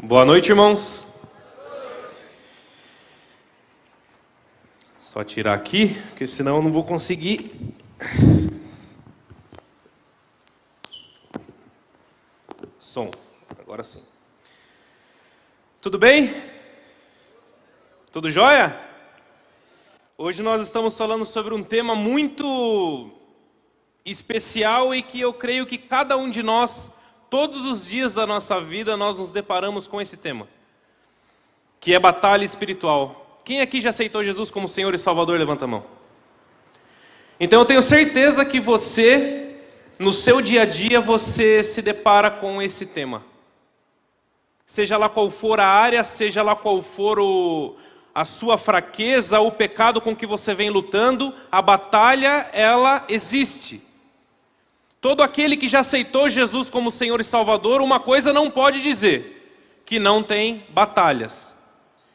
Boa noite, irmãos. Só tirar aqui, porque senão eu não vou conseguir. Som, agora sim. Tudo bem? Tudo jóia? Hoje nós estamos falando sobre um tema muito especial e que eu creio que cada um de nós, todos os dias da nossa vida, nós nos deparamos com esse tema, que é batalha espiritual. Quem aqui já aceitou Jesus como Senhor e Salvador? Levanta a mão. Então eu tenho certeza que você, no seu dia a dia, você se depara com esse tema. Seja lá qual for a área, seja lá qual for a sua fraqueza, o pecado com que você vem lutando, a batalha, ela existe. Todo aquele que já aceitou Jesus como Senhor e Salvador, uma coisa não pode dizer: que não tem batalhas,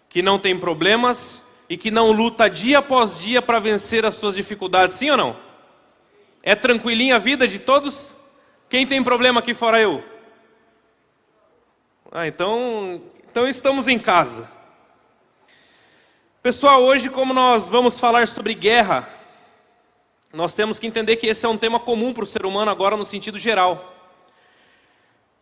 que não tem problemas e que não luta dia após dia para vencer as suas dificuldades. Sim ou não? É tranquilinha a vida de todos? Quem tem problema aqui fora eu? Então estamos em casa. Pessoal, hoje, como nós vamos falar sobre guerra, nós temos que entender que esse é um tema comum para o ser humano agora no sentido geral.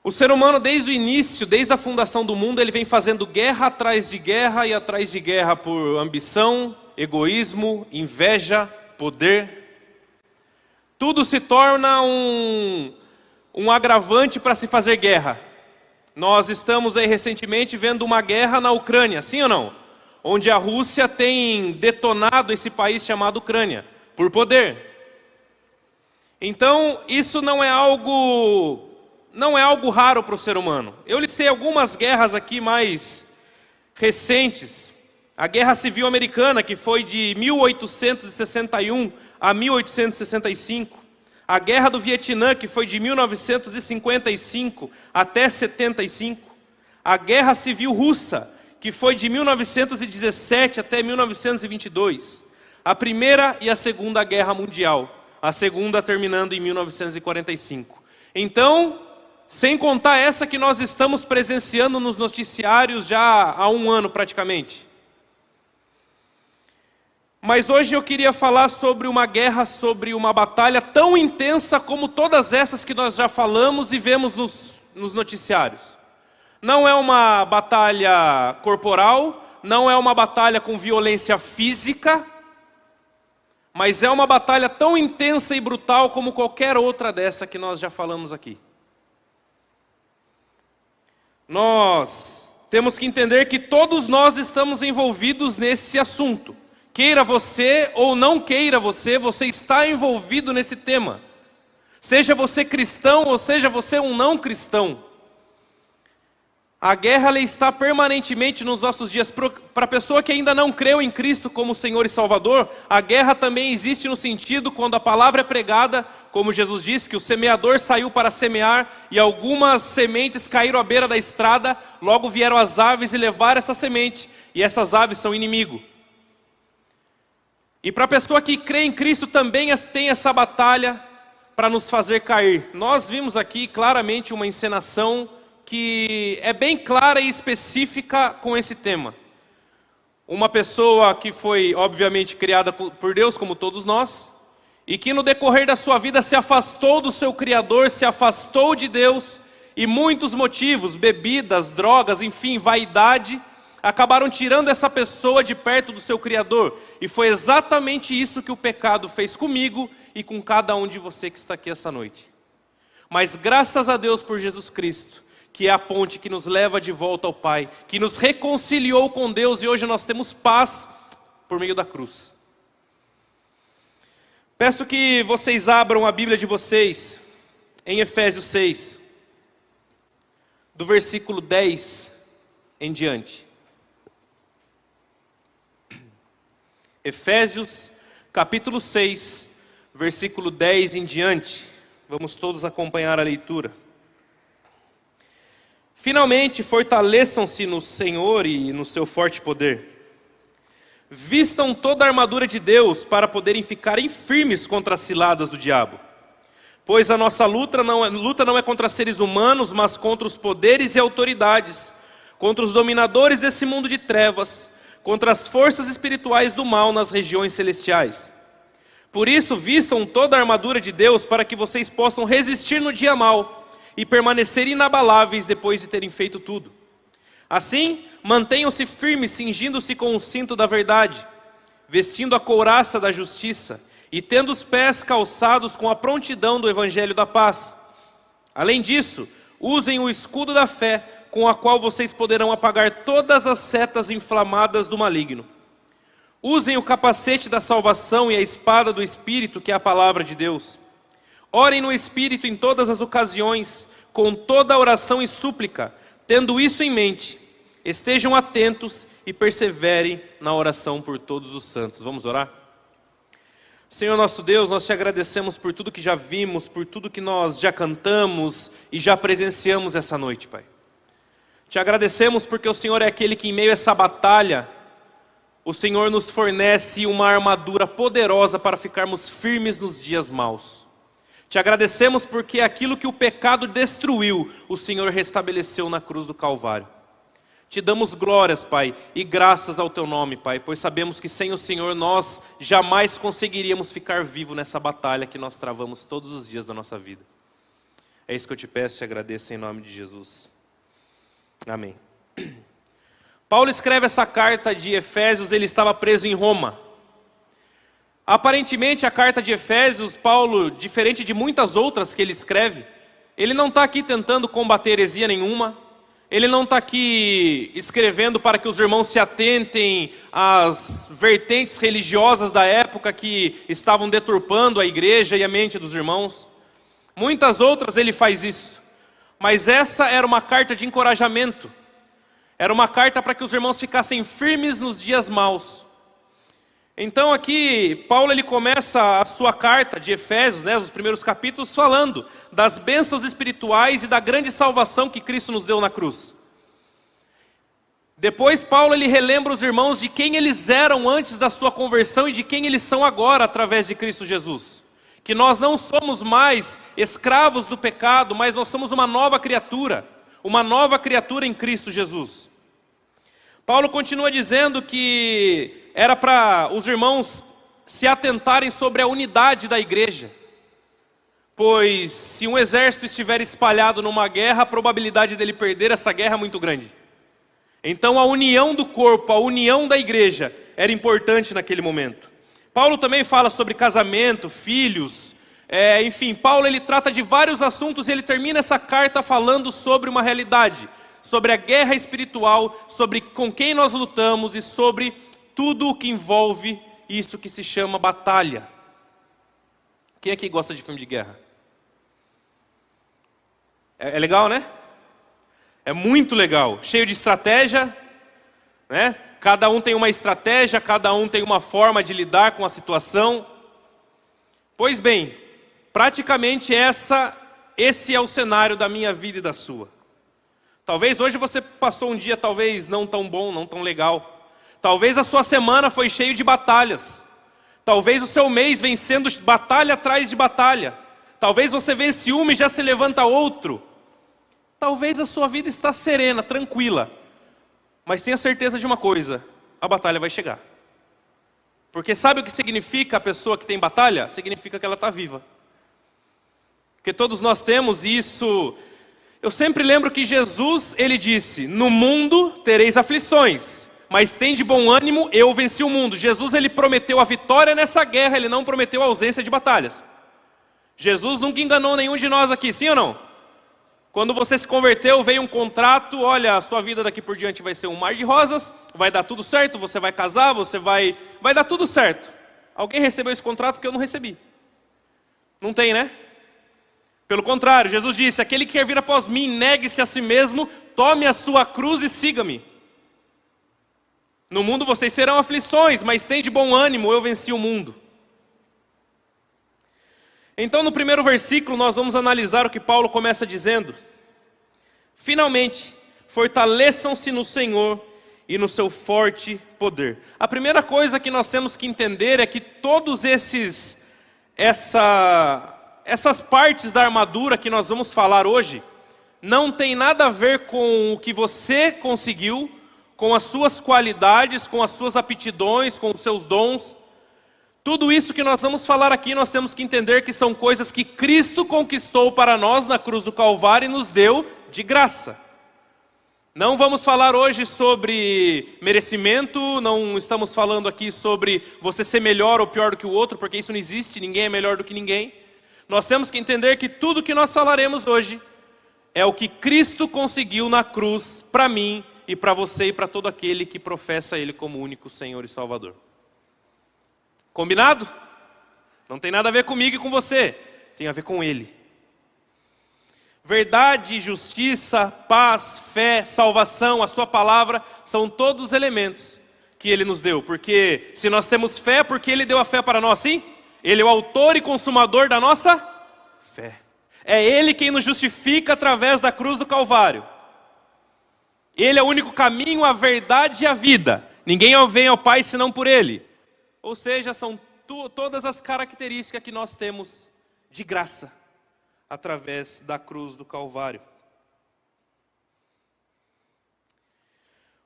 O ser humano, desde o início, desde a fundação do mundo, ele vem fazendo guerra atrás de guerra e atrás de guerra por ambição, egoísmo, inveja, poder. Tudo se torna um agravante para se fazer guerra. Nós estamos aí recentemente vendo uma guerra na Ucrânia, sim ou não? Onde a Rússia tem detonado esse país chamado Ucrânia, por poder. Então, isso não é algo raro para o ser humano. Eu listei algumas guerras aqui mais recentes. A Guerra Civil Americana, que foi de 1861 a 1865. A Guerra do Vietnã, que foi de 1955 até 75. A Guerra Civil Russa, que foi de 1917 até 1922. A Primeira e a Segunda Guerra Mundial. A segunda terminando em 1945. Então, sem contar essa que nós estamos presenciando nos noticiários já há um ano praticamente. Mas hoje eu queria falar sobre uma guerra, sobre uma batalha tão intensa como todas essas que nós já falamos e vemos nos noticiários. Não é uma batalha corporal, não é uma batalha com violência física, mas é uma batalha tão intensa e brutal como qualquer outra dessa que nós já falamos aqui. Nós temos que entender que todos nós estamos envolvidos nesse assunto. Queira você ou não queira você está envolvido nesse tema. Seja você cristão ou seja você um não cristão. A guerra ela está permanentemente nos nossos dias. Para a pessoa que ainda não creu em Cristo como Senhor e Salvador, a guerra também existe no sentido quando a palavra é pregada, como Jesus disse, que o semeador saiu para semear e algumas sementes caíram à beira da estrada, logo vieram as aves e levaram essa semente, e essas aves são inimigo. E para a pessoa que crê em Cristo também tem essa batalha para nos fazer cair. Nós vimos aqui claramente uma encenação que é bem clara e específica com esse tema. Uma pessoa que foi obviamente criada por Deus, como todos nós, e que no decorrer da sua vida se afastou do seu Criador, se afastou de Deus, e muitos motivos, bebidas, drogas, enfim, vaidade, acabaram tirando essa pessoa de perto do seu Criador. E foi exatamente isso que o pecado fez comigo e com cada um de você que está aqui essa noite. Mas graças a Deus por Jesus Cristo, que é a ponte que nos leva de volta ao Pai, que nos reconciliou com Deus e hoje nós temos paz por meio da cruz. Peço que vocês abram a Bíblia de vocês em Efésios 6, do versículo 10 em diante. Efésios capítulo 6, versículo 10 em diante. Vamos todos acompanhar a leitura. Finalmente, fortaleçam-se no Senhor e no seu forte poder. Vistam toda a armadura de Deus para poderem ficarem firmes contra as ciladas do diabo. Pois a nossa luta não é contra seres humanos, mas contra os poderes e autoridades, contra os dominadores desse mundo de trevas, contra as forças espirituais do mal nas regiões celestiais. Por isso, vistam toda a armadura de Deus para que vocês possam resistir no dia mau e permanecer inabaláveis depois de terem feito tudo. Assim, mantenham-se firmes, cingindo-se com o cinto da verdade, vestindo a couraça da justiça e tendo os pés calçados com a prontidão do evangelho da paz. Além disso, usem o escudo da fé, com a qual vocês poderão apagar todas as setas inflamadas do maligno. Usem o capacete da salvação e a espada do Espírito, que é a palavra de Deus. Orem no Espírito em todas as ocasiões, com toda oração e súplica. Tendo isso em mente, estejam atentos e perseverem na oração por todos os santos. Vamos orar? Senhor nosso Deus, nós te agradecemos por tudo que já vimos, por tudo que nós já cantamos e já presenciamos essa noite, Pai. Te agradecemos porque o Senhor é aquele que, em meio a essa batalha, o Senhor nos fornece uma armadura poderosa para ficarmos firmes nos dias maus. Te agradecemos porque aquilo que o pecado destruiu, o Senhor restabeleceu na cruz do Calvário. Te damos glórias, Pai, e graças ao Teu nome, Pai, pois sabemos que sem o Senhor nós jamais conseguiríamos ficar vivos nessa batalha que nós travamos todos os dias da nossa vida. É isso que eu te peço e te agradeço em nome de Jesus. Amém. Paulo escreve essa carta de Efésios, ele estava preso em Roma. Aparentemente a carta de Efésios, Paulo, diferente de muitas outras que ele escreve, ele não está aqui tentando combater heresia nenhuma, ele não está aqui escrevendo para que os irmãos se atentem às vertentes religiosas da época que estavam deturpando a igreja e a mente dos irmãos. Muitas outras ele faz isso. Mas essa era uma carta de encorajamento. Era uma carta para que os irmãos ficassem firmes nos dias maus. Então aqui, Paulo ele começa a sua carta de Efésios, os primeiros capítulos, falando das bênçãos espirituais e da grande salvação que Cristo nos deu na cruz. Depois Paulo ele relembra os irmãos de quem eles eram antes da sua conversão e de quem eles são agora através de Cristo Jesus. Que nós não somos mais escravos do pecado, mas nós somos uma nova criatura em Cristo Jesus. Paulo continua dizendo que era para os irmãos se atentarem sobre a unidade da igreja, pois se um exército estiver espalhado numa guerra, a probabilidade dele perder essa guerra é muito grande. Então a união do corpo, a união da igreja era importante naquele momento. Paulo também fala sobre casamento, filhos, enfim, Paulo ele trata de vários assuntos e ele termina essa carta falando sobre uma realidade, sobre a guerra espiritual, sobre com quem nós lutamos e sobre tudo o que envolve isso que se chama batalha. Quem aqui gosta de filme de guerra? É legal, né? É muito legal, cheio de estratégia, né? Cada um tem uma estratégia, cada um tem uma forma de lidar com a situação. Pois bem, praticamente esse é o cenário da minha vida e da sua. Talvez hoje você passou um dia talvez não tão bom, não tão legal. Talvez a sua semana foi cheia de batalhas. Talvez o seu mês vem sendo batalha atrás de batalha. Talvez você vence uma e já se levanta outro. Talvez a sua vida está serena, tranquila. Mas tenha certeza de uma coisa, a batalha vai chegar. Porque sabe o que significa a pessoa que tem batalha? Significa que ela está viva. Porque todos nós temos isso. Eu sempre lembro que Jesus, ele disse, no mundo tereis aflições, mas tem de bom ânimo, eu venci o mundo. Jesus, ele prometeu a vitória nessa guerra, ele não prometeu a ausência de batalhas. Jesus nunca enganou nenhum de nós aqui, sim ou não? Quando você se converteu, veio um contrato, olha, a sua vida daqui por diante vai ser um mar de rosas, vai dar tudo certo, você vai casar, vai dar tudo certo. Alguém recebeu esse contrato porque eu não recebi? Não tem, né? Pelo contrário, Jesus disse, aquele que quer vir após mim, negue-se a si mesmo, tome a sua cruz e siga-me. No mundo vocês terão aflições, mas tem de bom ânimo, eu venci o mundo. Então no primeiro versículo nós vamos analisar o que Paulo começa dizendo. Finalmente, fortaleçam-se no Senhor e no seu forte poder. A primeira coisa que nós temos que entender é que todos essas partes da armadura que nós vamos falar hoje, não tem nada a ver com o que você conseguiu, com as suas qualidades, com as suas aptidões, com os seus dons. Tudo isso que nós vamos falar aqui, nós temos que entender que são coisas que Cristo conquistou para nós na cruz do Calvário e nos deu de graça. Não vamos falar hoje sobre merecimento, não estamos falando aqui sobre você ser melhor ou pior do que o outro, porque isso não existe, ninguém é melhor do que ninguém. Nós temos que entender que tudo que nós falaremos hoje é o que Cristo conseguiu na cruz para mim e para você e para todo aquele que professa Ele como único Senhor e Salvador. Combinado? Não tem nada a ver comigo e com você, tem a ver com Ele. Verdade, justiça, paz, fé, salvação, a sua palavra, são todos os elementos que Ele nos deu. Porque se nós temos fé, porque Ele deu a fé para nós, sim? Ele é o autor e consumador da nossa fé. É Ele quem nos justifica através da cruz do Calvário. Ele é o único caminho, a verdade e a vida. Ninguém vem ao Pai senão por Ele. Ou seja, são todas as características que nós temos de graça através da cruz do Calvário.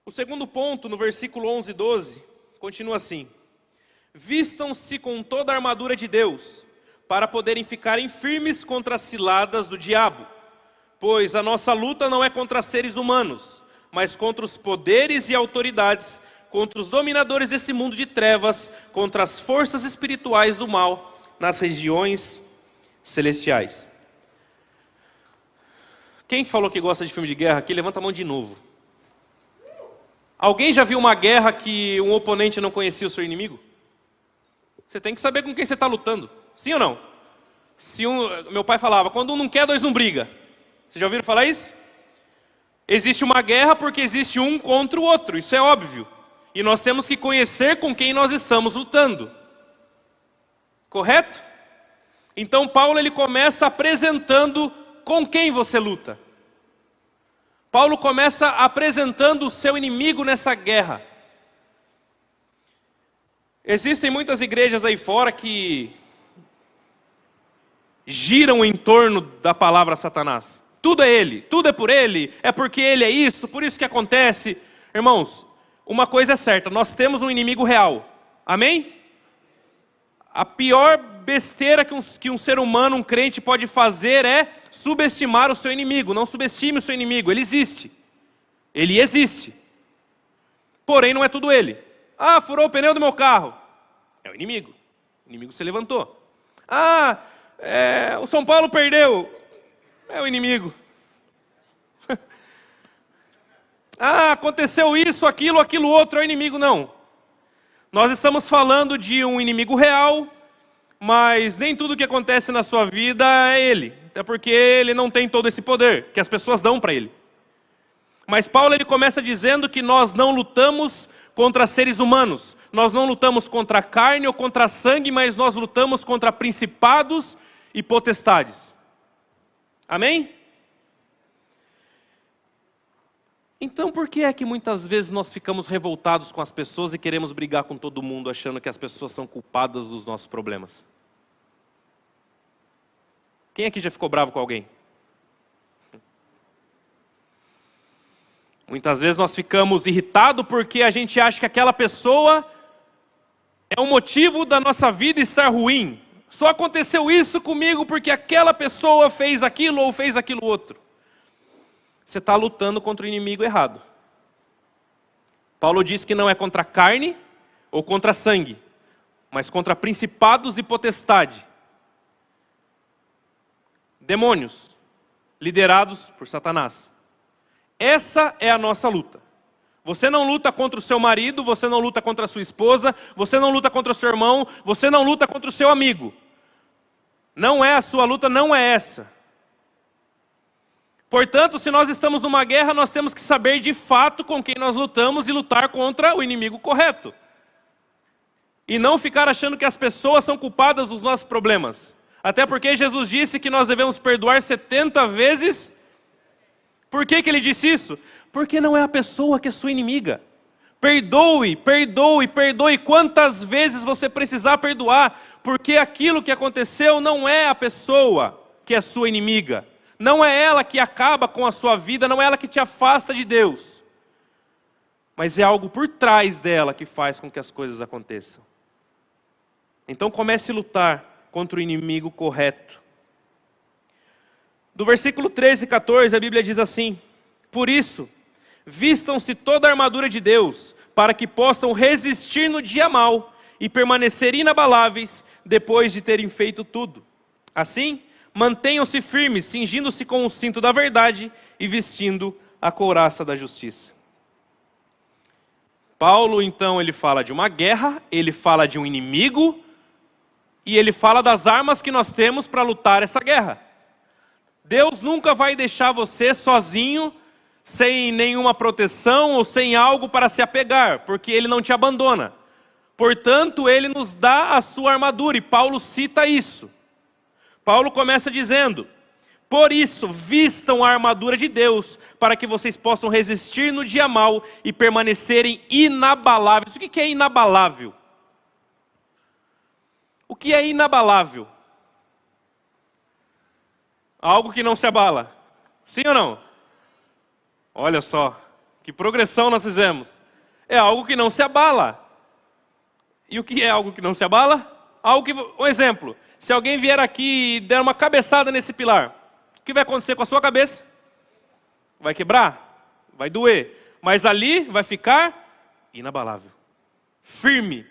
O segundo ponto, no versículo 11 e 12, continua assim: vistam-se com toda a armadura de Deus, para poderem ficarem firmes contra as ciladas do diabo. Pois a nossa luta não é contra seres humanos, mas contra os poderes e autoridades, contra os dominadores desse mundo de trevas, contra as forças espirituais do mal nas regiões celestiais. Quem falou que gosta de filme de guerra aqui, levanta a mão de novo. Alguém já viu uma guerra que um oponente não conhecia o seu inimigo? Você tem que saber com quem você está lutando. Sim ou não? Meu pai falava, quando um não quer, dois não briga. Vocês já ouviram falar isso? Existe uma guerra porque existe um contra o outro, isso é óbvio. E nós temos que conhecer com quem nós estamos lutando. Correto? Então Paulo ele começa apresentando com quem você luta. Paulo começa apresentando o seu inimigo nessa guerra. Existem muitas igrejas aí fora que giram em torno da palavra Satanás. Tudo é ele, tudo é por ele, é porque ele é isso, por isso que acontece. Irmãos, uma coisa é certa, nós temos um inimigo real. Amém? A pior besteira que um ser humano, um crente pode fazer é subestimar o seu inimigo. Não subestime o seu inimigo, ele existe. Ele existe. Porém, não é tudo ele. Ah, furou o pneu do meu carro. É o inimigo. O inimigo se levantou. Ah, o São Paulo perdeu. É o inimigo. Ah, aconteceu isso, aquilo outro, é o inimigo. Não. Nós estamos falando de um inimigo real, mas nem tudo que acontece na sua vida é ele. Até porque ele não tem todo esse poder que as pessoas dão para ele. Mas Paulo ele começa dizendo que nós não lutamos contra seres humanos. Nós não lutamos contra a carne ou contra a sangue, mas nós lutamos contra principados e potestades. Amém? Então por que é que muitas vezes nós ficamos revoltados com as pessoas e queremos brigar com todo mundo, achando que as pessoas são culpadas dos nossos problemas? Quem aqui já ficou bravo com alguém? Muitas vezes nós ficamos irritados porque a gente acha que aquela pessoa é o motivo da nossa vida estar ruim. Só aconteceu isso comigo porque aquela pessoa fez aquilo ou fez aquilo outro. Você está lutando contra o inimigo errado. Paulo diz que não é contra a carne ou contra sangue, mas contra principados e potestade. Demônios, liderados por Satanás. Essa é a nossa luta. Você não luta contra o seu marido, você não luta contra a sua esposa, você não luta contra o seu irmão, você não luta contra o seu amigo. Não é a sua luta, não é essa. Portanto, se nós estamos numa guerra, nós temos que saber de fato com quem nós lutamos e lutar contra o inimigo correto. E não ficar achando que as pessoas são culpadas dos nossos problemas. Até porque Jesus disse que nós devemos perdoar 70 vezes. Por que ele disse isso? Porque não é a pessoa que é sua inimiga. Perdoe, perdoe, perdoe quantas vezes você precisar perdoar. Porque aquilo que aconteceu não é a pessoa que é sua inimiga. Não é ela que acaba com a sua vida, não é ela que te afasta de Deus. Mas é algo por trás dela que faz com que as coisas aconteçam. Então comece a lutar contra o inimigo correto. Do versículo 13 e 14, a Bíblia diz assim: por isso, vistam-se toda a armadura de Deus, para que possam resistir no dia mau e permanecer inabaláveis depois de terem feito tudo. Assim, mantenham-se firmes, cingindo-se com o cinto da verdade e vestindo a couraça da justiça. Paulo, então, ele fala de uma guerra, ele fala de um inimigo, e ele fala das armas que nós temos para lutar essa guerra. Deus nunca vai deixar você sozinho, sem nenhuma proteção ou sem algo para se apegar, porque Ele não te abandona. Portanto, Ele nos dá a sua armadura, e Paulo cita isso. Paulo começa dizendo: por isso, vistam a armadura de Deus, para que vocês possam resistir no dia mau e permanecerem inabaláveis. O que é inabalável? O que é inabalável? Algo que não se abala. Sim ou não? Olha só, que progressão nós fizemos. É algo que não se abala. E o que é algo que não se abala? Algo que, um exemplo, se alguém vier aqui e der uma cabeçada nesse pilar, o que vai acontecer com a sua cabeça? Vai quebrar? Vai doer. Mas ali vai ficar inabalável. Firme.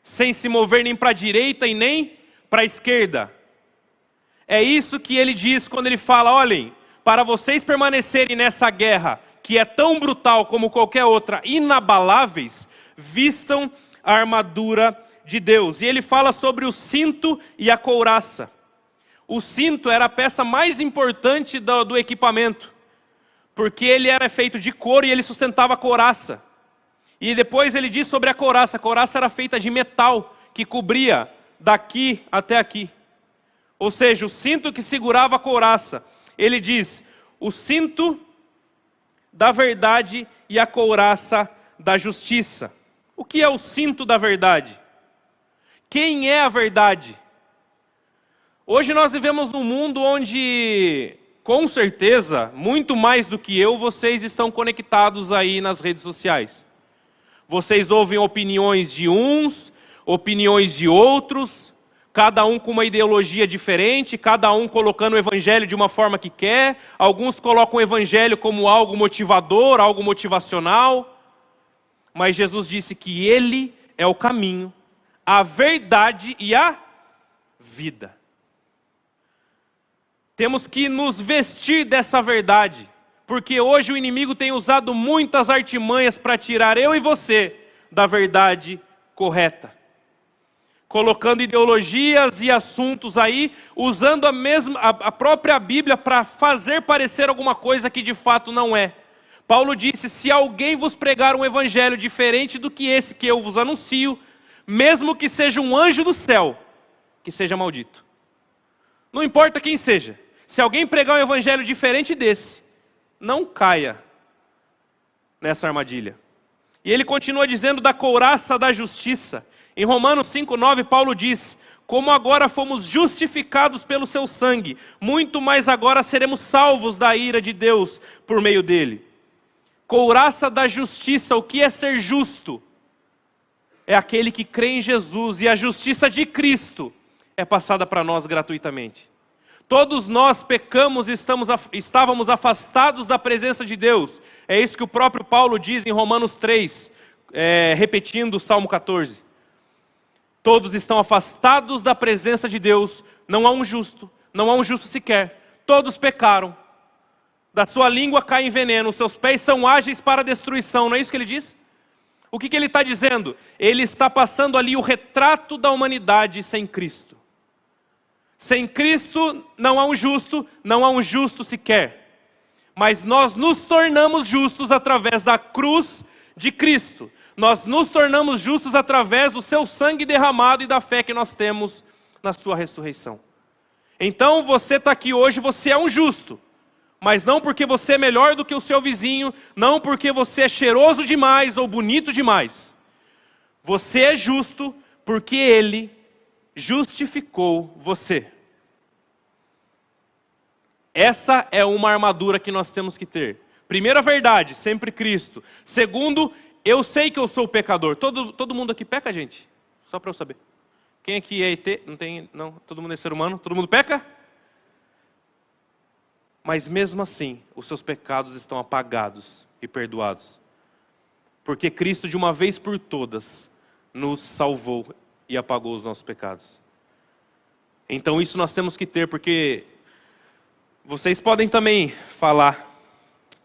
Sem se mover nem para a direita e nem para a esquerda. É isso que ele diz quando ele fala: olhem, para vocês permanecerem nessa guerra, que é tão brutal como qualquer outra, inabaláveis, vistam a armadura de Deus. E ele fala sobre o cinto e a couraça. O cinto era a peça mais importante do equipamento, porque ele era feito de couro e ele sustentava a couraça. E depois ele diz sobre a couraça era feita de metal, que cobria daqui até aqui. Ou seja, o cinto que segurava a couraça. Ele diz: o cinto da verdade e a couraça da justiça. O que é o cinto da verdade? Quem é a verdade? Hoje nós vivemos num mundo onde, com certeza, muito mais do que eu, vocês estão conectados aí nas redes sociais. Vocês ouvem opiniões de uns, opiniões de outros, cada um com uma ideologia diferente, cada um colocando o evangelho de uma forma que quer. Alguns colocam o evangelho como algo motivador, algo motivacional. Mas Jesus disse que Ele é o caminho, a verdade e a vida. Temos que nos vestir dessa verdade, porque hoje o inimigo tem usado muitas artimanhas para tirar eu e você da verdade correta. Colocando ideologias e assuntos aí, usando a própria Bíblia para fazer parecer alguma coisa que de fato não é. Paulo disse: se alguém vos pregar um evangelho diferente do que esse que eu vos anuncio, mesmo que seja um anjo do céu, que seja maldito. Não importa quem seja, se alguém pregar um evangelho diferente desse, não caia nessa armadilha. E ele continua dizendo da couraça da justiça. Em Romanos 5,9, Paulo diz: como agora fomos justificados pelo seu sangue, muito mais agora seremos salvos da ira de Deus por meio dele. Couraça da justiça. O que é ser justo? É aquele que crê em Jesus, e a justiça de Cristo é passada para nós gratuitamente. Todos nós pecamos e estávamos afastados da presença de Deus. É isso que o próprio Paulo diz em Romanos 3, repetindo o Salmo 14. Todos estão afastados da presença de Deus, não há um justo sequer. Todos pecaram, da sua língua cai veneno, os seus pés são ágeis para a destruição. Não é isso que ele diz? O que ele está dizendo? Ele está passando ali o retrato da humanidade sem Cristo. Sem Cristo não há um justo sequer. Mas nós nos tornamos justos através da cruz de Cristo. Nós nos tornamos justos através do seu sangue derramado e da fé que nós temos na sua ressurreição. Então você está aqui hoje, você é um justo. Mas não porque você é melhor do que o seu vizinho, não porque você é cheiroso demais ou bonito demais. Você é justo porque Ele justificou você. Essa é uma armadura que nós temos que ter. Primeira verdade, sempre Cristo. Segundo, eu sei que eu sou pecador. Todo mundo aqui peca, gente? Só para eu saber. Quem aqui é ET? Não tem, não. Todo mundo é ser humano? Todo mundo peca? Mas mesmo assim, os seus pecados estão apagados e perdoados. Porque Cristo, de uma vez por todas, nos salvou e apagou os nossos pecados. Então isso nós temos que ter, porque vocês podem também falar,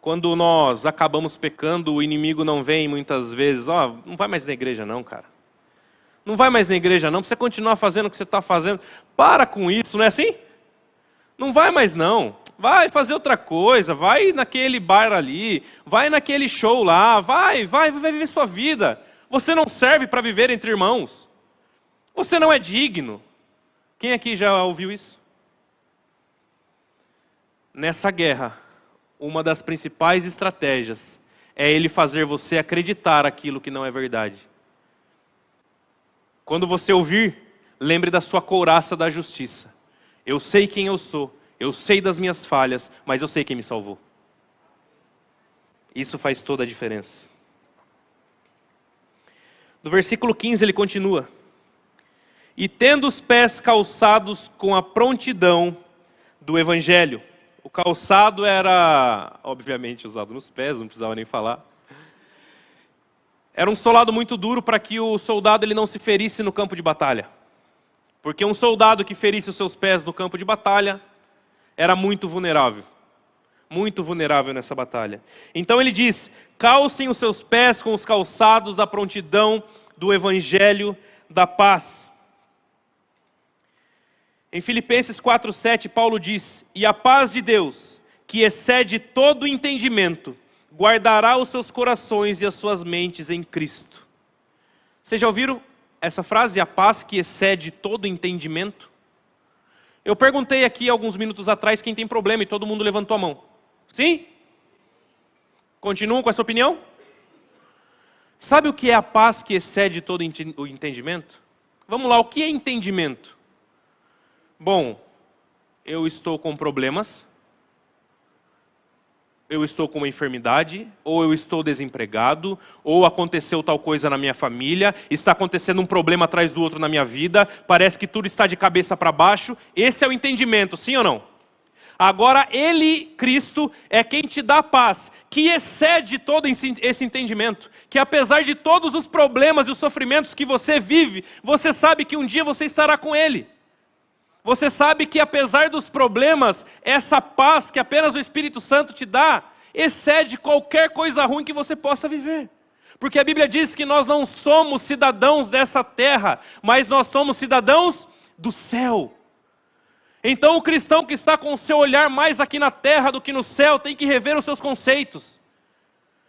quando nós acabamos pecando, o inimigo não vem muitas vezes, não vai mais na igreja não, cara. Não vai mais na igreja não, pra você continuar fazendo o que você está fazendo. Para com isso, não é assim? Não vai mais não. Vai fazer outra coisa, vai naquele bar ali, vai naquele show lá, vai viver sua vida. Você não serve para viver entre irmãos. Você não é digno. Quem aqui já ouviu isso? Nessa guerra, uma das principais estratégias é ele fazer você acreditar aquilo que não é verdade. Quando você ouvir, lembre da sua couraça da justiça. Eu sei quem eu sou, eu sei das minhas falhas, mas eu sei quem me salvou. Isso faz toda a diferença. No versículo 15 ele continua. E tendo os pés calçados com a prontidão do Evangelho. O calçado era, obviamente, usado nos pés, não precisava nem falar. Era um solado muito duro para que o soldado ele não se ferisse no campo de batalha. Porque um soldado que ferisse os seus pés no campo de batalha era muito vulnerável. Muito vulnerável nessa batalha. Então ele diz, calcem os seus pés com os calçados da prontidão do Evangelho da paz. Em Filipenses 4:7, Paulo diz, e a paz de Deus, que excede todo entendimento, guardará os seus corações e as suas mentes em Cristo. Vocês já ouviram essa frase, a paz que excede todo entendimento? Eu perguntei aqui alguns minutos atrás quem tem problema e todo mundo levantou a mão. Sim? Continuam com essa opinião? Sabe o que é a paz que excede todo o entendimento? Vamos lá, o que é entendimento? Bom, eu estou com problemas, eu estou com uma enfermidade, ou eu estou desempregado, ou aconteceu tal coisa na minha família, está acontecendo um problema atrás do outro na minha vida, parece que tudo está de cabeça para baixo. Esse é o entendimento, sim ou não? Agora, Ele, Cristo, é quem te dá a paz, que excede todo esse entendimento, que apesar de todos os problemas e os sofrimentos que você vive, você sabe que um dia você estará com Ele. Você sabe que apesar dos problemas, essa paz que apenas o Espírito Santo te dá, excede qualquer coisa ruim que você possa viver. Porque a Bíblia diz que nós não somos cidadãos dessa terra, mas nós somos cidadãos do céu. Então o cristão que está com o seu olhar mais aqui na terra do que no céu, tem que rever os seus conceitos.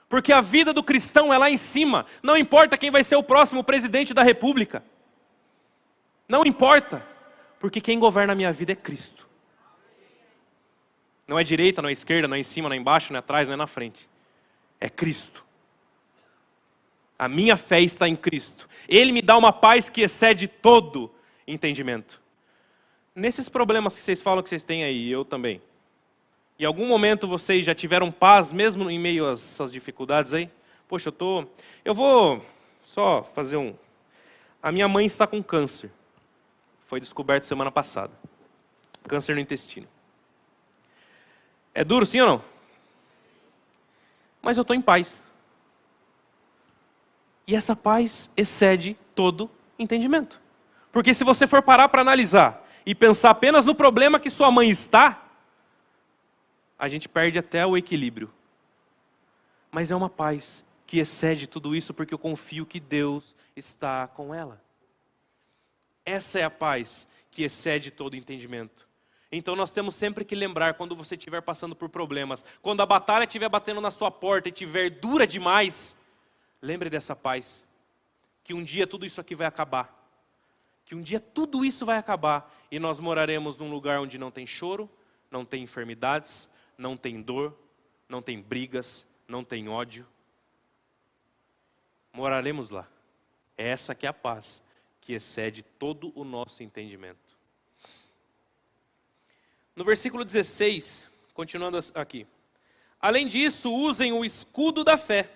Porque a vida do cristão é lá em cima. Não importa quem vai ser o próximo presidente da república. Não importa. Porque quem governa a minha vida é Cristo. Não é direita, não é esquerda, não é em cima, não é embaixo, não é atrás, não é na frente. É Cristo. A minha fé está em Cristo. Ele me dá uma paz que excede todo entendimento. Nesses problemas que vocês falam que vocês têm aí, eu também. Em algum momento vocês já tiveram paz, mesmo em meio a essas dificuldades aí? Poxa, eu vou só fazer A minha mãe está com câncer. Foi descoberto semana passada. Câncer no intestino. É duro, sim ou não? Mas eu estou em paz. E essa paz excede todo entendimento. Porque se você for parar para analisar e pensar apenas no problema que sua mãe está, a gente perde até o equilíbrio. Mas é uma paz que excede tudo isso porque eu confio que Deus está com ela. Essa é a paz que excede todo entendimento. Então nós temos sempre que lembrar, quando você estiver passando por problemas, quando a batalha estiver batendo na sua porta e estiver dura demais, lembre dessa paz, que um dia tudo isso aqui vai acabar. Que um dia tudo isso vai acabar e nós moraremos num lugar onde não tem choro, não tem enfermidades, não tem dor, não tem brigas, não tem ódio. Moraremos lá. É essa que é a paz que excede todo o nosso entendimento. No versículo 16, Continuando aqui. Além disso, usem o escudo da fé,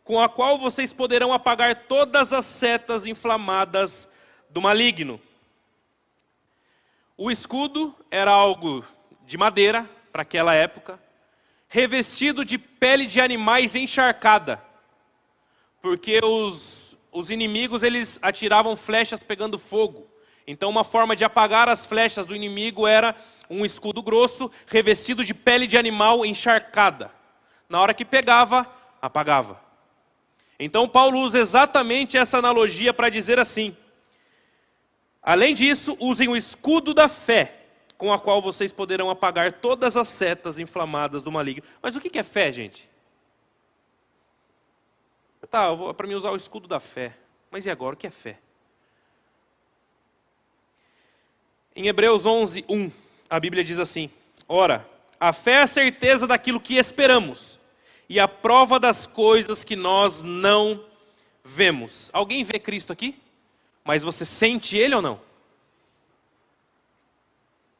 com a qual vocês poderão apagar todas as setas inflamadas do maligno. O escudo era algo de madeira, para aquela época, revestido de pele de animais encharcada, porque os inimigos eles atiravam flechas pegando fogo. Então uma forma de apagar as flechas do inimigo era um escudo grosso, revestido de pele de animal encharcada. Na hora que pegava, apagava. Então Paulo usa exatamente essa analogia para dizer assim: além disso, usem o escudo da fé, com a qual vocês poderão apagar todas as setas inflamadas do maligno. Mas o que é fé, gente? Tá, para mim usar o escudo da fé. Mas e agora, o que é fé? Em Hebreus 11:1, a Bíblia diz assim: ora, a fé é a certeza daquilo que esperamos, e a prova das coisas que nós não vemos. Alguém vê Cristo aqui? Mas você sente Ele ou não?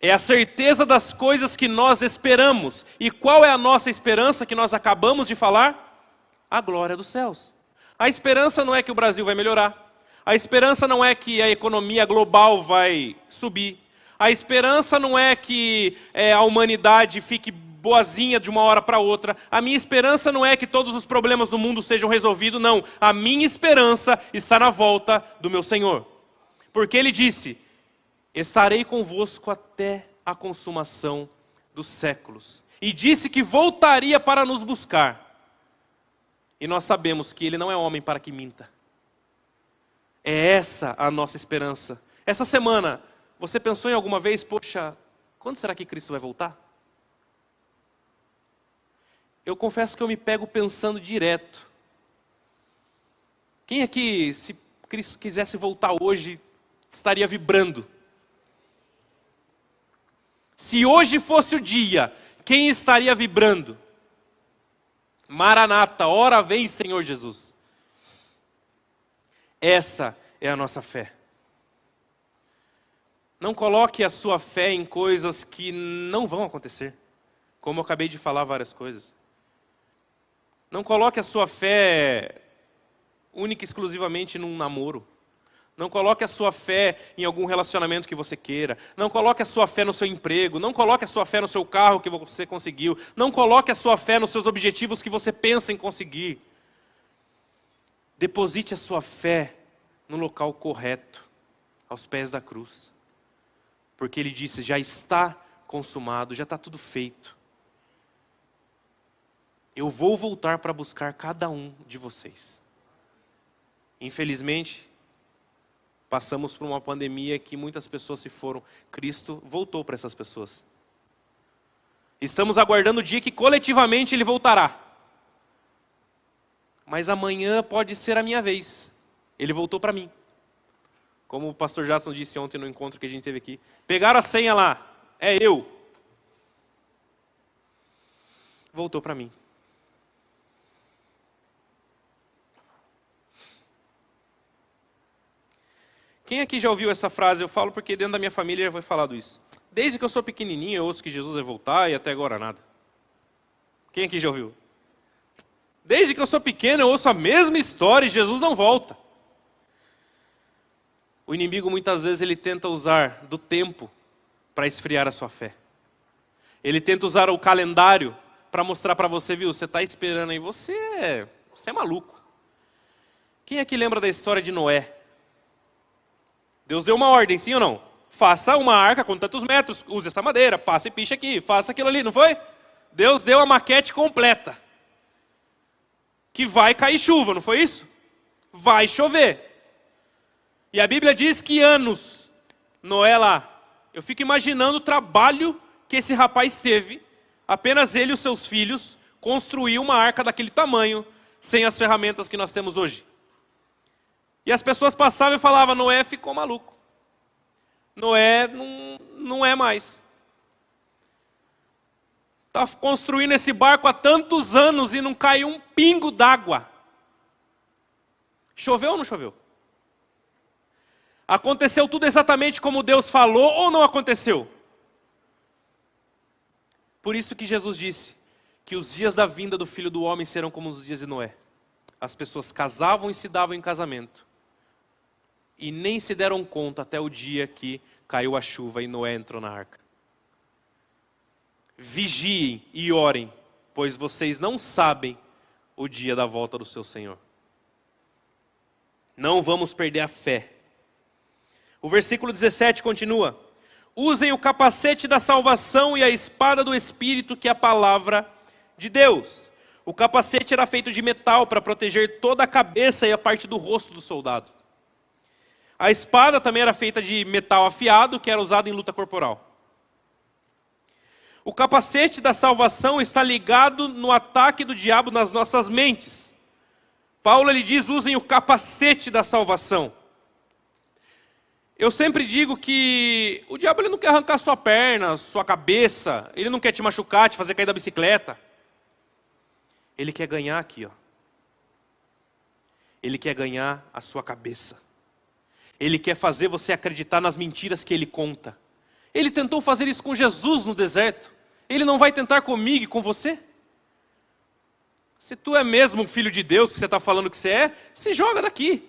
É a certeza das coisas que nós esperamos. E qual é a nossa esperança que nós acabamos de falar? A glória dos céus. A esperança não é que o Brasil vai melhorar. A esperança não é que a economia global vai subir. A esperança não é que a humanidade fique boazinha de uma hora para outra. A minha esperança não é que todos os problemas do mundo sejam resolvidos, não. A minha esperança está na volta do meu Senhor. Porque Ele disse: estarei convosco até a consumação dos séculos. E disse que voltaria para nos buscar. E nós sabemos que Ele não é homem para que minta. É essa a nossa esperança. Essa semana, você pensou em alguma vez, poxa, quando será que Cristo vai voltar? Eu confesso que eu me pego pensando direto. Quem aqui, se Cristo quisesse voltar hoje, estaria vibrando? Se hoje fosse o dia, quem estaria vibrando? Maranata, ora vem, Senhor Jesus. Essa é a nossa fé. Não coloque a sua fé em coisas que não vão acontecer. Como eu acabei de falar várias coisas. Não coloque a sua fé única e exclusivamente num namoro. Não coloque a sua fé em algum relacionamento que você queira. Não coloque a sua fé no seu emprego. Não coloque a sua fé no seu carro que você conseguiu. Não coloque a sua fé nos seus objetivos que você pensa em conseguir. Deposite a sua fé no local correto, aos pés da cruz. Porque Ele disse: já está consumado, já está tudo feito. Eu vou voltar para buscar cada um de vocês. Infelizmente, passamos por uma pandemia que muitas pessoas se foram. Cristo voltou para essas pessoas. Estamos aguardando o dia que coletivamente Ele voltará. Mas amanhã pode ser a minha vez. Ele voltou para mim. Como o pastor Jadson disse ontem no encontro que a gente teve aqui. Pegaram a senha lá. É eu. Voltou para mim. Quem aqui já ouviu essa frase? Eu falo porque dentro da minha família já foi falado isso. Desde que eu sou pequenininho eu ouço que Jesus vai voltar e até agora nada. Quem aqui já ouviu? Desde que eu sou pequeno eu ouço a mesma história e Jesus não volta. O inimigo muitas vezes ele tenta usar do tempo para esfriar a sua fé. Ele tenta usar o calendário para mostrar para você, viu, você está esperando aí, você é maluco. Quem aqui lembra da história de Noé? Deus deu uma ordem, sim ou não? Faça uma arca com tantos metros, use essa madeira, passe e piche aqui, faça aquilo ali, não foi? Deus deu a maquete completa. Que vai cair chuva, não foi isso? Vai chover. E a Bíblia diz que anos, Noé lá, eu fico imaginando o trabalho que esse rapaz teve, apenas ele e os seus filhos, construir uma arca daquele tamanho, sem as ferramentas que nós temos hoje. E as pessoas passavam e falavam: Noé ficou maluco. Noé não é mais. Está construindo esse barco há tantos anos e não caiu um pingo d'água. Choveu ou não choveu? Aconteceu tudo exatamente como Deus falou ou não aconteceu? Por isso que Jesus disse que os dias da vinda do Filho do Homem serão como os dias de Noé. As pessoas casavam e se davam em casamento, e nem se deram conta até o dia que caiu a chuva e Noé entrou na arca. Vigiem e orem, pois vocês não sabem o dia da volta do seu Senhor. Não vamos perder a fé. O versículo 17 continua: usem o capacete da salvação e a espada do Espírito, que é a palavra de Deus. O capacete era feito de metal para proteger toda a cabeça e a parte do rosto do soldado. A espada também era feita de metal afiado, que era usado em luta corporal. O capacete da salvação está ligado no ataque do diabo nas nossas mentes. Paulo ele diz: usem o capacete da salvação. Eu sempre digo que o diabo ele não quer arrancar sua perna, sua cabeça, ele não quer te machucar, te fazer cair da bicicleta. Ele quer ganhar aqui, ó. Ele quer ganhar a sua cabeça. Ele quer fazer você acreditar nas mentiras que ele conta. Ele tentou fazer isso com Jesus no deserto. Ele não vai tentar comigo e com você? Se tu é mesmo um filho de Deus, que você está falando que você é, se joga daqui.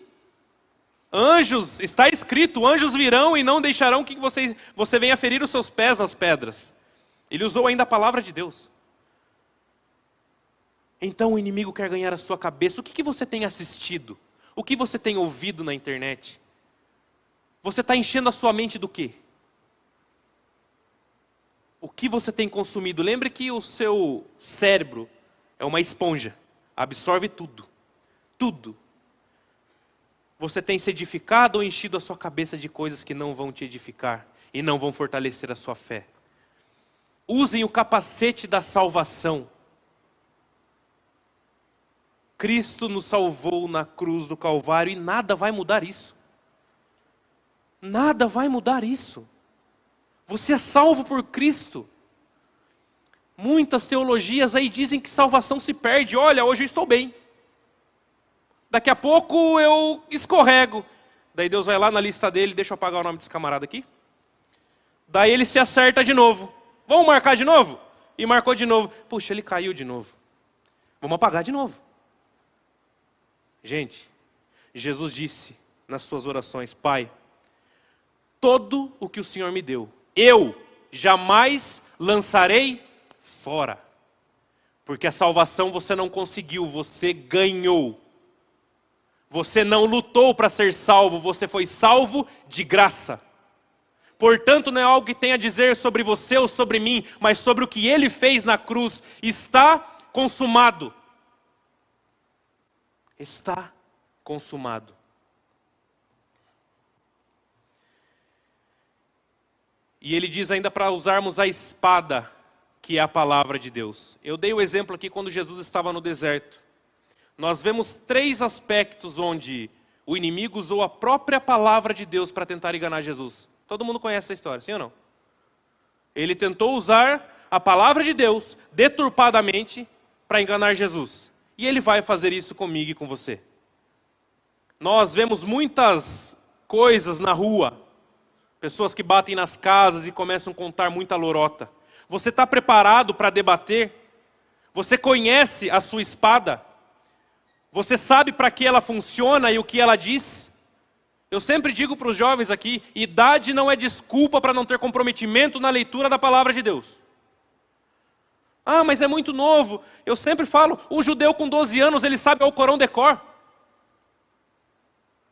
Anjos, está escrito, anjos virão e não deixarão que você venha ferir os seus pés nas pedras. Ele usou ainda a palavra de Deus. Então o inimigo quer ganhar a sua cabeça. O que você tem assistido? O que você tem ouvido na internet? Você está enchendo a sua mente do quê? O que você tem consumido? Lembre que o seu cérebro é uma esponja. Absorve tudo. Tudo. Você tem se edificado ou enchido a sua cabeça de coisas que não vão te edificar e não vão fortalecer a sua fé? Usem o capacete da salvação. Cristo nos salvou na cruz do Calvário e nada vai mudar isso. Nada vai mudar isso. Você é salvo por Cristo. Muitas teologias aí dizem que salvação se perde. Olha, hoje eu estou bem. Daqui a pouco eu escorrego. Daí Deus vai lá na lista dele, deixa eu apagar o nome desse camarada aqui. Daí ele se acerta de novo. Vamos marcar de novo? E marcou de novo. Puxa, ele caiu de novo. Vamos apagar de novo. Gente, Jesus disse nas suas orações: Pai, todo o que o Senhor me deu, eu jamais lançarei fora. Porque a salvação você não conseguiu, você ganhou. Você não lutou para ser salvo, você foi salvo de graça. Portanto, não é algo que tenha a dizer sobre você ou sobre mim, mas sobre o que Ele fez na cruz. Está consumado. Está consumado. E ele diz ainda para usarmos a espada, que é a palavra de Deus. Eu dei o exemplo aqui quando Jesus estava no deserto. Nós vemos 3 aspectos onde o inimigo usou a própria palavra de Deus para tentar enganar Jesus. Todo mundo conhece essa história, sim ou não? Ele tentou usar a palavra de Deus deturpadamente para enganar Jesus. E ele vai fazer isso comigo e com você. Nós vemos muitas coisas na rua. Pessoas que batem nas casas e começam a contar muita lorota. Você está preparado para debater? Você conhece a sua espada? Você sabe para que ela funciona e o que ela diz? Eu sempre digo para os jovens aqui, idade não é desculpa para não ter comprometimento na leitura da palavra de Deus. Ah, mas é muito novo. Eu sempre falo, um judeu com 12 anos, ele sabe o Alcorão de cor.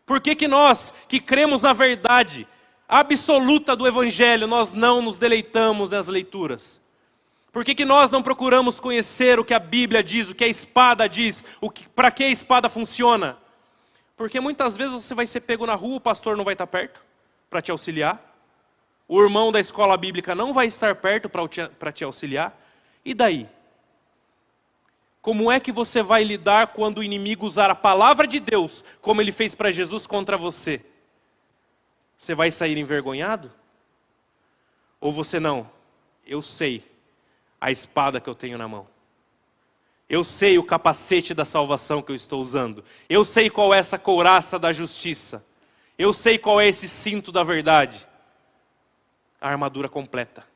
Por que nós, que cremos na verdade absoluta do Evangelho, nós não nos deleitamos nas leituras? Por que nós não procuramos conhecer o que a Bíblia diz, o que a espada diz, para que a espada funciona? Porque muitas vezes você vai ser pego na rua, o pastor não vai estar perto para te auxiliar. O irmão da escola bíblica não vai estar perto para te auxiliar. E daí? Como é que você vai lidar quando o inimigo usar a palavra de Deus, como ele fez para Jesus contra você? Você vai sair envergonhado? Ou você não? Eu sei a espada que eu tenho na mão. Eu sei o capacete da salvação que eu estou usando. Eu sei qual é essa couraça da justiça. Eu sei qual é esse cinto da verdade. A armadura completa.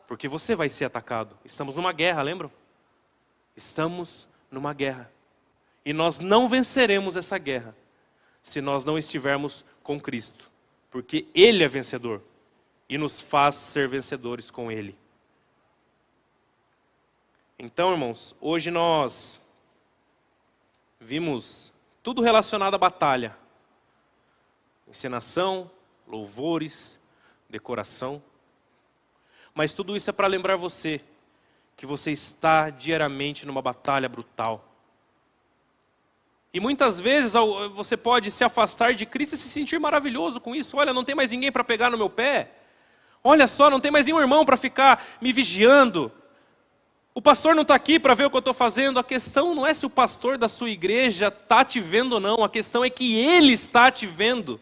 porque você vai ser atacado. Estamos numa guerra, lembram? Estamos numa guerra. E nós não venceremos essa guerra se nós não estivermos com Cristo, porque Ele é vencedor e nos faz ser vencedores com Ele. Então, irmãos, hoje nós vimos tudo relacionado à batalha. Encenação, louvores, decoração. Mas tudo isso é para lembrar você que você está diariamente numa batalha brutal. E muitas vezes você pode se afastar de Cristo e se sentir maravilhoso com isso. Olha, não tem mais ninguém para pegar no meu pé. Olha só, não tem mais nenhum irmão para ficar me vigiando. O pastor não está aqui para ver o que eu estou fazendo. A questão não é se o pastor da sua igreja está te vendo ou não. A questão é que ele está te vendo.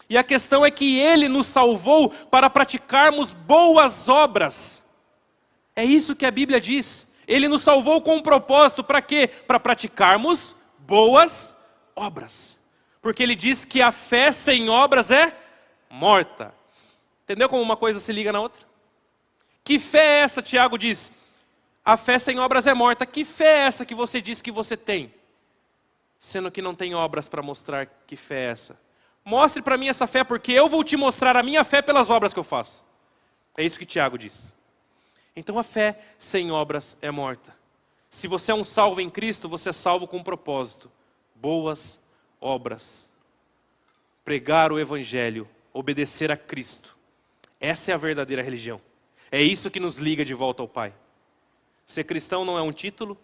E a questão é que Ele nos salvou para praticarmos boas obras. É isso que a Bíblia diz. Ele nos salvou com um propósito, para quê? Para praticarmos boas obras. Porque Ele diz que a fé sem obras é morta. Entendeu como uma coisa se liga na outra? Que fé é essa, Tiago diz? A fé sem obras é morta. Que fé é essa que você diz que você tem? Sendo que não tem obras para mostrar que fé é essa. Mostre para mim essa fé, porque eu vou te mostrar a minha fé pelas obras que eu faço. É isso que Tiago diz. Então a fé sem obras é morta. Se você é um salvo em Cristo, você é salvo com um propósito. Boas obras. Pregar o Evangelho, obedecer a Cristo. Essa é a verdadeira religião. É isso que nos liga de volta ao Pai. Ser cristão não é um título.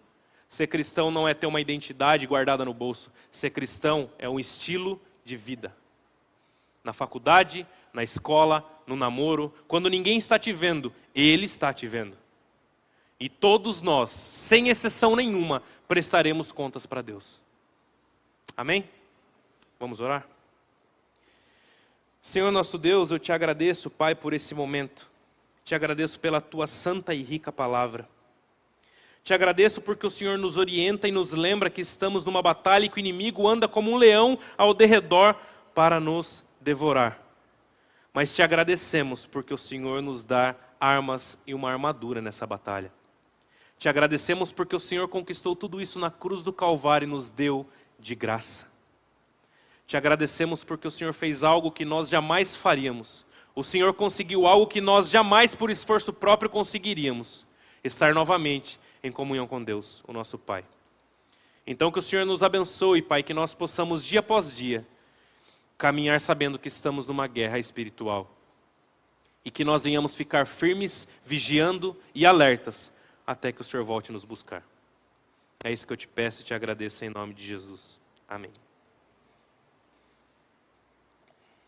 Ser cristão não é ter uma identidade guardada no bolso. Ser cristão é um estilo de vida. Na faculdade, na escola, no namoro, quando ninguém está te vendo, Ele está te vendo. E todos nós, sem exceção nenhuma, prestaremos contas para Deus. Amém? Vamos orar? Senhor nosso Deus, eu te agradeço, Pai, por esse momento. Te agradeço pela tua santa e rica palavra. Te agradeço porque o Senhor nos orienta e nos lembra que estamos numa batalha e que o inimigo anda como um leão ao derredor para nos devorar. Mas te agradecemos porque o Senhor nos dá armas e uma armadura nessa batalha. Te agradecemos porque o Senhor conquistou tudo isso na cruz do Calvário e nos deu de graça. Te agradecemos porque o Senhor fez algo que nós jamais faríamos. O Senhor conseguiu algo que nós jamais por esforço próprio conseguiríamos. Estar novamente em comunhão com Deus, o nosso Pai. Então que o Senhor nos abençoe, Pai, que nós possamos dia após dia caminhar sabendo que estamos numa guerra espiritual. E que nós venhamos ficar firmes, vigiando e alertas, até que o Senhor volte nos buscar. É isso que eu te peço e te agradeço em nome de Jesus. Amém.